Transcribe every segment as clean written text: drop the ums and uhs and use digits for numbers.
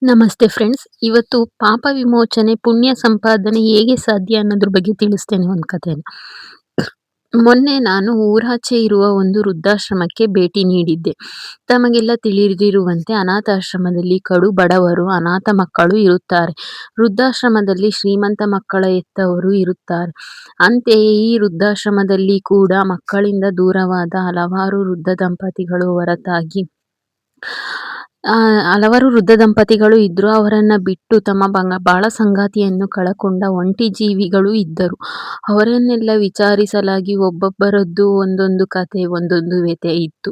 ನಮಸ್ತೆ ಫ್ರೆಂಡ್ಸ್. ಇವತ್ತು ಪಾಪ ವಿಮೋಚನೆ, ಪುಣ್ಯ ಸಂಪಾದನೆ ಹೇಗೆ ಸಾಧ್ಯ ಅನ್ನೋದ್ರ ಬಗ್ಗೆ ತಿಳಿಸ್ತೇನೆ ಒಂದು ಕಥೆನ. ಮೊನ್ನೆ ನಾನು ಊರಾಚೆ ಇರುವ ಒಂದು ವೃದ್ಧಾಶ್ರಮಕ್ಕೆ ಭೇಟಿ ನೀಡಿದ್ದೆ. ತಮಗೆಲ್ಲ ತಿಳಿದಿರುವಂತೆ ಅನಾಥಾಶ್ರಮದಲ್ಲಿ ಕಡು ಬಡವರು, ಅನಾಥ ಮಕ್ಕಳು ಇರುತ್ತಾರೆ. ವೃದ್ಧಾಶ್ರಮದಲ್ಲಿ ಶ್ರೀಮಂತ ಮಕ್ಕಳ ಹೆತ್ತವರು ಇರುತ್ತಾರೆ. ಅಂತೆಯೇ ಈ ವೃದ್ಧಾಶ್ರಮದಲ್ಲಿ ಕೂಡ ಮಕ್ಕಳಿಂದ ದೂರವಾದ ಹಲವಾರು ವೃದ್ಧ ದಂಪತಿಗಳು ಇದ್ರು. ಅವರನ್ನ ಬಿಟ್ಟು ತಮ್ಮ ಬಾಳ ಸಂಗಾತಿಯನ್ನು ಕಳಕೊಂಡ ಒಂಟಿ ಜೀವಿಗಳು ಇದ್ದರು. ಅವರನ್ನೆಲ್ಲ ವಿಚಾರಿಸಲಾಗಿ ಒಬ್ಬೊಬ್ಬರದ್ದು ಒಂದೊಂದು ಕತೆ, ಒಂದೊಂದು ವ್ಯಥೆ ಇತ್ತು.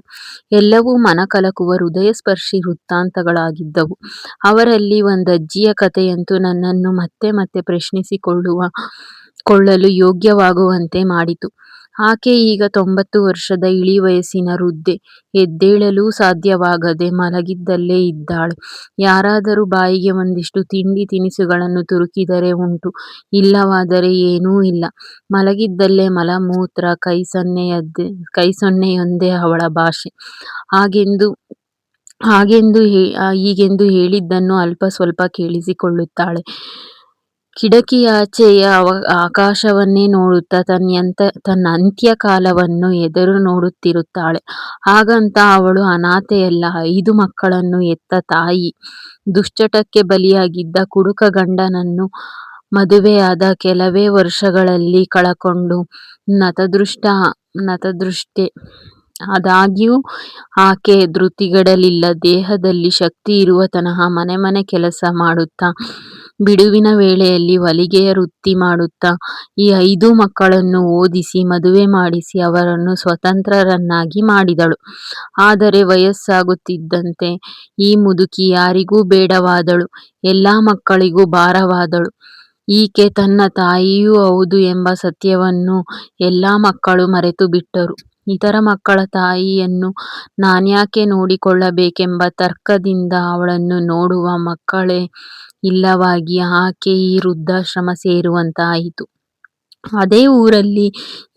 ಎಲ್ಲವೂ ಮನಕಲಕುವ ಹೃದಯಸ್ಪರ್ಶಿ ವೃತ್ತಾಂತಗಳಾಗಿದ್ದವು. ಅವರಲ್ಲಿ ಒಂದಜ್ಜಿಯ ಕಥೆಯಂತೂ ನನ್ನನ್ನು ಮತ್ತೆ ಮತ್ತೆ ಕೊಳ್ಳಲು ಯೋಗ್ಯವಾಗುವಂತೆ ಮಾಡಿತು. ಆಕೆ ಈಗ 90 ವರ್ಷದ ಇಳಿವಯಸ್ಸಿನ ವೃದ್ಧೆ. ಎದ್ದೇಳಲೂ ಸಾಧ್ಯವಾಗದೆ ಮಲಗಿದ್ದಲ್ಲೇ ಇದ್ದಾಳೆ. ಯಾರಾದರೂ ಬಾಯಿಗೆ ಒಂದಿಷ್ಟು ತಿಂಡಿ ತಿನಿಸುಗಳನ್ನು ತುರುಕಿದರೆ ಉಂಟು, ಇಲ್ಲವಾದರೆ ಏನೂ ಇಲ್ಲ. ಮಲಗಿದ್ದಲ್ಲೇ ಮಲಮೂತ್ರ, ಕೈಸೊನ್ನೆಯೊಂದೇ ಅವಳ ಭಾಷೆ. ಹೀಗೆಂದು ಹೇಳಿದ್ದನ್ನು ಅಲ್ಪ ಸ್ವಲ್ಪ ಕೇಳಿಸಿಕೊಳ್ಳುತ್ತಾಳೆ. ಕಿಟಕಿಯಾಚೆಯ ಆಕಾಶವನ್ನೇ ನೋಡುತ್ತಾ ತನ್ನ ಅಂತ್ಯಕಾಲವನ್ನು ಎದುರು ನೋಡುತ್ತಿರುತ್ತಾಳೆ. ಹಾಗಂತ ಅವಳು ಅನಾಥೆಯಲ್ಲ, 5 ಮಕ್ಕಳನ್ನು ಹೆತ್ತ ತಾಯಿ. ದುಶ್ಚಟಕ್ಕೆ ಬಲಿಯಾಗಿದ್ದ ಕುಡುಕ ಗಂಡನನ್ನು ಮದುವೆಯಾದ ಕೆಲವೇ ವರ್ಷಗಳಲ್ಲಿ ಕಳಕೊಂಡು ನತದೃಷ್ಟೆ. ಆದಾಗ್ಯೂ ಆಕೆ ಧೃತಿಗೆಡಲಿಲ್ಲ. ದೇಹದಲ್ಲಿ ಶಕ್ತಿ ಇರುವ ತನಕ ಮನೆ ಕೆಲಸ ಮಾಡುತ್ತಾ, ಬಿಡುವಿನ ವೇಳೆಯಲ್ಲಿ ಹೊಲಿಗೆಯ ವೃತ್ತಿ ಮಾಡುತ್ತಾ ಈ 5 ಮಕ್ಕಳನ್ನು ಓದಿಸಿ ಮದುವೆ ಮಾಡಿಸಿ ಅವರನ್ನು ಸ್ವತಂತ್ರರನ್ನಾಗಿ ಮಾಡಿದಳು. ಆದರೆ ವಯಸ್ಸಾಗುತ್ತಿದ್ದಂತೆ ಈ ಮುದುಕಿ ಯಾರಿಗೂ ಬೇಡವಾದಳು, ಎಲ್ಲಾ ಮಕ್ಕಳಿಗೂ ಭಾರವಾದಳು. ಈಕೆ ತನ್ನ ತಾಯಿಯೂ ಹೌದು ಎಂಬ ಸತ್ಯವನ್ನು ಎಲ್ಲಾ ಮಕ್ಕಳು ಮರೆತು ಬಿಟ್ಟರು. ಇತರ ಮಕ್ಕಳ ತಾಯಿಯನ್ನು ನಾನ್ಯಾಕೆ ನೋಡಿಕೊಳ್ಳಬೇಕೆಂಬ ತರ್ಕದಿಂದ ಅವಳನ್ನು ನೋಡುವ ಮಕ್ಕಳೇ ಇಲ್ಲವಾಗಿ ಆಕೆ ಈ ವೃದ್ಧಾಶ್ರಮ ಸೇರುವಂತಾಯಿತು. ಅದೇ ಊರಲ್ಲಿ,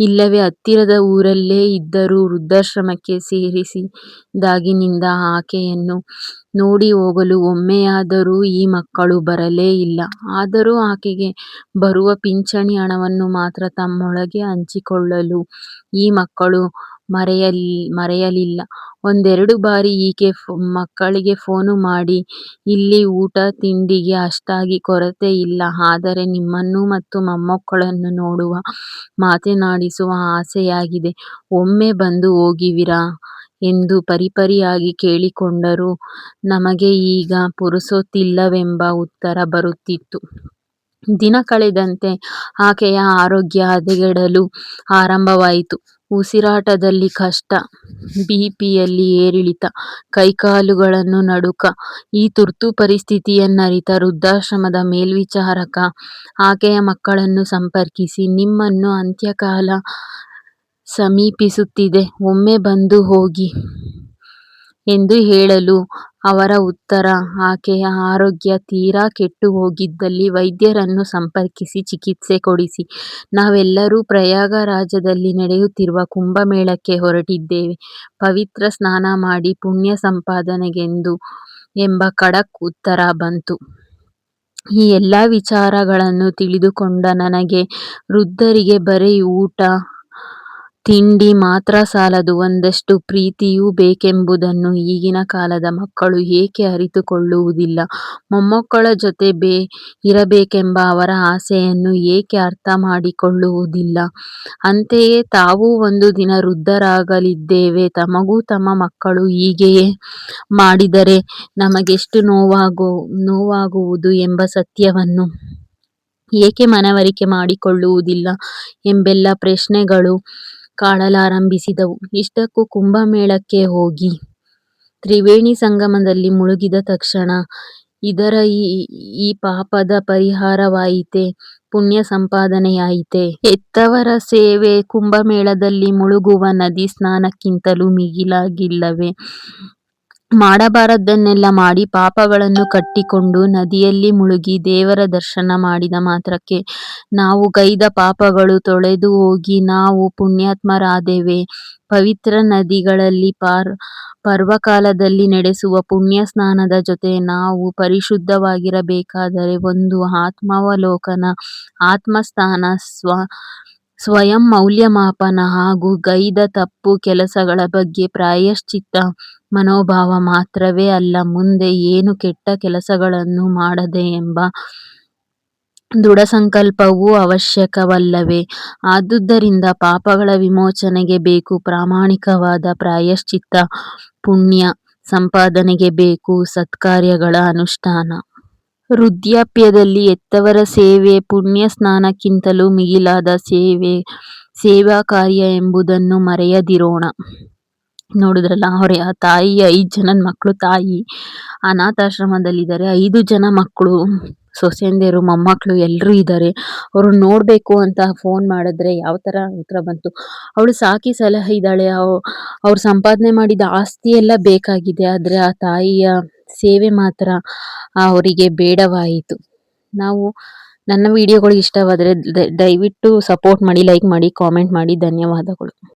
ಇಲ್ಲವೇ ಹತ್ತಿರದ ಊರಲ್ಲೇ ಇದ್ದರೂ ವೃದ್ಧಾಶ್ರಮಕ್ಕೆ ಸೇರಿಸಿದಾಗಿನಿಂದ ಆಕೆಯನ್ನು ನೋಡಿ ಹೋಗಲು ಒಮ್ಮೆಯಾದರೂ ಈ ಮಕ್ಕಳು ಬರಲೇ ಇಲ್ಲ. ಆದರೂ ಆಕೆಗೆ ಬರುವ ಪಿಂಚಣಿ ಹಣವನ್ನು ಮಾತ್ರ ತಮ್ಮೊಳಗೆ ಹಂಚಿಕೊಳ್ಳಲು ಈ ಮಕ್ಕಳು ಮರೆಯಲಿಲ್ಲ. ಒಂದೆರಡು ಬಾರಿ ಈಕೆ ಮಕ್ಕಳಿಗೆ ಫೋನು ಮಾಡಿ, ಇಲ್ಲಿ ಊಟ ತಿಂಡಿಗೆ ಅಷ್ಟಾಗಿ ಕೊರತೆ ಇಲ್ಲ, ಆದರೆ ನಿಮ್ಮನ್ನು ಮತ್ತು ಮೊಮ್ಮಕ್ಕಳನ್ನು ನೋಡುವ, ಮಾತನಾಡಿಸುವ ಆಸೆಯಾಗಿದೆ, ಒಮ್ಮೆ ಬಂದು ಹೋಗುವಿರಾ ಎಂದು ಪರಿಪರಿಯಾಗಿ ಕೇಳಿಕೊಂಡರೂ ನಮಗೆ ಈಗ ಪುರುಸೊತ್ತಿಲ್ಲವೆಂಬ ಉತ್ತರ ಬರುತ್ತಿತ್ತು. ದಿನ ಕಳೆದಂತೆ ಆಕೆಯ ಆರೋಗ್ಯ ಹದಗೆಡಲು ಆರಂಭವಾಯಿತು. ಉಸಿರಾಟದಲ್ಲಿ ಕಷ್ಟ, ಬಿಪಿಯಲ್ಲಿ ಏರಿಳಿತ, ಕೈಕಾಲುಗಳನ್ನು ನಡುಕ. ಈ ತುರ್ತು ಪರಿಸ್ಥಿತಿಯನ್ನರಿತ ವೃದ್ಧಾಶ್ರಮದ ಮೇಲ್ವಿಚಾರಕ ಆಕೆಯ ಮಕ್ಕಳನ್ನು ಸಂಪರ್ಕಿಸಿ, ನಿಮ್ಮನ್ನು ಅಂತ್ಯಕಾಲ ಸಮೀಪಿಸುತ್ತಿದೆ, ಒಮ್ಮೆ ಬಂದು ಹೋಗಿ ಎಂದು ಹೇಳಲು ಅವರ ಉತ್ತರ, ಆಕೆಯ ಆರೋಗ್ಯ ತೀರಾ ಕೆಟ್ಟು ಹೋಗಿದ್ದಲ್ಲಿ ವೈದ್ಯರನ್ನು ಸಂಪರ್ಕಿಸಿ ಚಿಕಿತ್ಸೆ ಕೊಡಿಸಿ. ನಾವೆಲ್ಲರೂ ಪ್ರಯಾಗರಾಜದಲ್ಲಿ ನಡೆಯುತ್ತಿರುವ ಕುಂಭಮೇಳಕ್ಕೆ ಹೊರಟಿದ್ದೇವೆ. ಪವಿತ್ರ ಸ್ನಾನ ಮಾಡಿ ಪುಣ್ಯ ಸಂಪಾದನೆಗೆಂದು ಎಂಬ ಖಡಕ್ ಉತ್ತರ ಬಂತು. ಈ ಎಲ್ಲ ವಿಚಾರಗಳನ್ನು ತಿಳಿದುಕೊಂಡ ನನಗೆ ವೃದ್ಧರಿಗೆ ಬರೀ ಊಟ ತಿಂಡಿ ಮಾತ್ರ ಸಾಲದು, ಒಂದಷ್ಟು ಪ್ರೀತಿಯೂ ಬೇಕೆಂಬುದನ್ನು ಈಗಿನ ಕಾಲದ ಮಕ್ಕಳು ಏಕೆ ಅರಿತುಕೊಳ್ಳುವುದಿಲ್ಲ? ಮೊಮ್ಮಕ್ಕಳ ಜೊತೆ ಇರಬೇಕೆಂಬ ಅವರ ಆಸೆಯನ್ನು ಏಕೆ ಅರ್ಥ ಮಾಡಿಕೊಳ್ಳುವುದಿಲ್ಲ? ಅಂತೆಯೇ ತಾವೂ ಒಂದು ದಿನ ವೃದ್ಧರಾಗಲಿದ್ದೇವೆ, ತಮಗೂ ತಮ್ಮ ಮಕ್ಕಳು ಹೀಗೆಯೇ ಮಾಡಿದರೆ ನಮಗೆಷ್ಟು ನೋವಾಗುವುದು ಎಂಬ ಸತ್ಯವನ್ನು ಏಕೆ ಮನವರಿಕೆ ಮಾಡಿಕೊಳ್ಳುವುದಿಲ್ಲ ಎಂಬೆಲ್ಲ ಪ್ರಶ್ನೆಗಳು ಕಾಡಲಾರಂಭಿಸಿದವು. ಇಷ್ಟಕ್ಕೂ ಕುಂಭಮೇಳಕ್ಕೆ ಹೋಗಿ ತ್ರಿವೇಣಿ ಸಂಗಮದಲ್ಲಿ ಮುಳುಗಿದ ತಕ್ಷಣ ಇದರ ಈ ಪಾಪದ ಪರಿಹಾರವಾಯಿತೆ, ಪುಣ್ಯ ಸಂಪಾದನೆಯಾಯಿತೆ. ಹೆತ್ತವರ ಸೇವೆ ಕುಂಭಮೇಳದಲ್ಲಿ ಮುಳುಗುವ ನದಿ ಸ್ನಾನಕ್ಕಿಂತಲೂ ಮಿಗಿಲಾಗಿಲ್ಲವೇ? ಮಾಡಬಾರದ್ದನ್ನೆಲ್ಲ ಮಾಡಿ ಪಾಪಗಳನ್ನು ಕಟ್ಟಿಕೊಂಡು ನದಿಯಲ್ಲಿ ಮುಳುಗಿ ದೇವರ ದರ್ಶನ ಮಾಡಿದ ಮಾತ್ರಕ್ಕೆ ನಾವು ಗೈದ ಪಾಪಗಳು ತೊಳೆದು ಹೋಗಿ ನಾವು ಪುಣ್ಯಾತ್ಮರಾದೇವೆ. ಪವಿತ್ರ ನದಿಗಳಲ್ಲಿ ಪರ್ವಕಾಲದಲ್ಲಿ ನಡೆಸುವ ಪುಣ್ಯ ಸ್ನಾನದ ಜೊತೆ ನಾವು ಪರಿಶುದ್ಧವಾಗಿರಬೇಕಾದರೆ ಒಂದು ಆತ್ಮಾವಲೋಕನ, ಆತ್ಮಸ್ಥಾನ, ಸ್ವಯಂ ಮೌಲ್ಯಮಾಪನ ಹಾಗೂ ಗೈದ ತಪ್ಪು ಕೆಲಸಗಳ ಬಗ್ಗೆ ಪ್ರಾಯಶ್ಚಿತ್ತ ಮನೋಭಾವ ಮಾತ್ರವೇ ಅಲ್ಲ, ಮುಂದೆ ಏನು ಕೆಟ್ಟ ಕೆಲಸಗಳನ್ನು ಮಾಡದೆ ಎಂಬ ದೃಢಸಂಕಲ್ಪವೂ ಅವಶ್ಯಕವಲ್ಲವೇ? ಆದುದರಿಂದ ಪಾಪಗಳ ವಿಮೋಚನೆಗೆ ಬೇಕು ಪ್ರಾಮಾಣಿಕವಾದ ಪ್ರಾಯಶ್ಚಿತ್ತ, ಪುಣ್ಯ ಸಂಪಾದನೆಗೆ ಬೇಕು ಸತ್ಕಾರ್ಯಗಳ ಅನುಷ್ಠಾನ. ವೃದ್ಧಾಪ್ಯದಲ್ಲಿ ಹೆತ್ತವರ ಸೇವೆ ಪುಣ್ಯ ಸ್ನಾನಕ್ಕಿಂತಲೂ ಮಿಗಿಲಾದ ಸೇವಾಕಾರ್ಯ ಎಂಬುದನ್ನು ಮರೆಯದಿರೋಣ. ನೋಡಿದ್ರಲ್ಲ, ಆ ತಾಯಿ 5 ಜನದ ಮಕ್ಕಳು, ತಾಯಿ ಅನಾಥಾಶ್ರಮದಲ್ಲಿದ್ದಾರೆ. 5 ಜನ ಮಕ್ಕಳು, ಸೊಸೆಂದಿರು, ಮೊಮ್ಮಕ್ಕಳು ಎಲ್ಲರೂ ಇದ್ದಾರೆ. ಅವ್ರು ನೋಡಬೇಕು ಅಂತ ಫೋನ್ ಮಾಡಿದ್ರೆ ಯಾವ ಥರ ಉತ್ತರ ಬಂತು. ಅವಳು ಸಾಕಿ ಸಲಹಿದ್ದಾಳೆ, ಅವ್ರು ಸಂಪಾದನೆ ಮಾಡಿದ ಆಸ್ತಿ ಎಲ್ಲ ಬೇಕಾಗಿದೆ, ಆದರೆ ಆ ತಾಯಿಯ ಸೇವೆ ಮಾತ್ರ ಅವರಿಗೆ ಬೇಡವಾಯಿತು. ನನ್ನ ವಿಡಿಯೋಗಳು ಇಷ್ಟವಾದರೆ ದಯವಿಟ್ಟು ಸಪೋರ್ಟ್ ಮಾಡಿ, ಲೈಕ್ ಮಾಡಿ, ಕಾಮೆಂಟ್ ಮಾಡಿ. ಧನ್ಯವಾದಗಳು.